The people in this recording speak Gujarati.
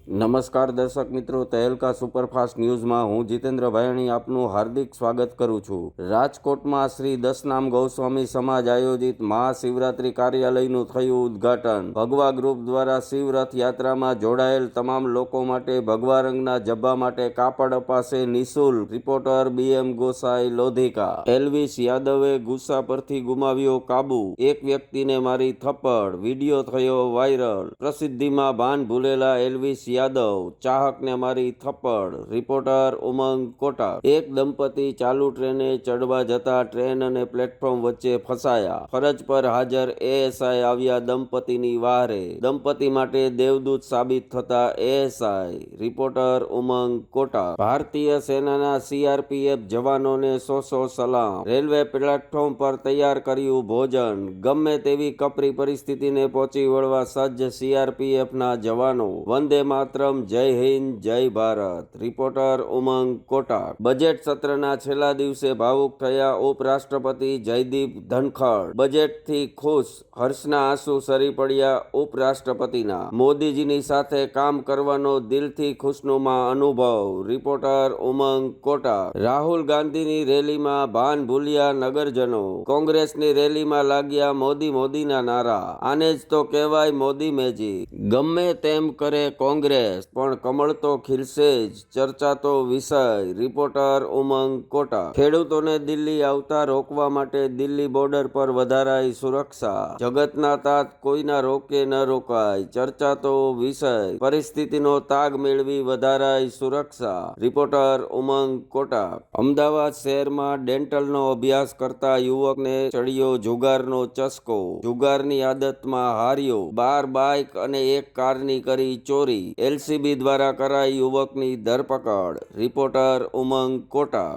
નમસ્કાર દર્શક મિત્રો, તહેલકા સુપરફાસ્ટ ન્યૂઝમાં હું જીતેન્દ્ર ભાયાણી આપનું હાર્દિક સ્વાગત કરું છું। રાજકોટમાં શ્રી દશનામ ગૌસ્વામી સમાજ આયોજિત મહાશિવરાત્રી કાર્યાલયનું થયું ઉદ્ઘાટન। ભગવા ગ્રુપ દ્વારા શિવરથ યાત્રામાં જોડાયેલ તમામ લોકો માટે ભગવા રંગના જબ્બા માટે કાપડ અપાશે નિઃશુલ્ક। Reporter BM Gosai, Lodhika. Elvis યાદવે ગુસ્સા પરથી ગુમાવ્યો કાબુ, એક વ્યક્તિને મારી થપ્પડ, વિડીયો થયો વાયરલ। પ્રસિદ્ધિમાં ભાન ભૂલેલા એલ્વિસ યાદવ, ચાહકને મારી થપ્પડ। રિપોર્ટર ઉમંગ કોટા। એક દંપતી ચાલુ ટ્રેને ચડવા જતા ટ્રેન અને પ્લેટફોર્મ વચ્ચે ફસાયા। ફરજ પર હાજર ASI આવ્યા દંપતીની વહારે। દંપતી માટે દેવદૂત સાબિત થતા ASI। રિપોર્ટર ઉમંગ કોટા। ભારતીય સેનાના CRPF જવાનોને સો સલામ। રેલવે પ્લેટફોર્મ પર તૈયાર કર્યું ભોજન। ગમે તેવી કપરી પરિસ્થિતિને પહોંચી વળવા સજ્જ CRPFના જવાનો। વંદે માતરમ, જય હિન્દ, જય ભારત। રિપોર્ટર ઉમંગ કોટા। બજેટ સત્રના છેલ્લા દિવસે ભાવુક થયા ઉપરાષ્ટ્રપતિ જયદીપ ધનખડ। બજેટથી ખુશ, હર્ષના આંસુ સરી પડ્યા ઉપરાષ્ટ્રપતિના। મોદીજીની સાથે કામ કરવાનો દિલથી ખુશનુમા અનુભવ। રિપોર્ટર ઉમંગ કોટા। રાહુલ ગાંધીની રેલીમાં ભાન ભૂલ્યા નગરજનો। કોંગ્રેસની રેલીમાં લાગ્યા મોદીના નારા। આને જ તો કહેવાય મોદી મેજિક। ગમે તેમ કરે કોંગ્રેસ પણ કમળ તો ખીલશે જ, ચર્ચાતો વિષય। રિપોર્ટર ઉમંગ કોટા। ખેડૂતોને દિલ્હી આવતા રોકવા માટે દિલ્હી બોર્ડર પર વધારાઈ સુરક્ષા। જગતના તાત કોઈના રોકે ન રોકાય, ચર્ચાતો વિષય। પરિસ્થિતિનો તાગ મેળવી વધારાઈ સુરક્ષા। રિપોર્ટર ઉમંગ કોટા। અમદાવાદ શહેરમાં ડેન્ટલનો અભ્યાસ કરતા યુવકને ચડ્યો જુગારનો ચસ્કો। જુગારની આદતમાં હાર્યો, 12 બાઇક અને એક કારની કરી ચોરી। LCB દ્વારા કરાઈ યુવકની ધરપકડ। રિપોર્ટર ઉમંગ કોટા।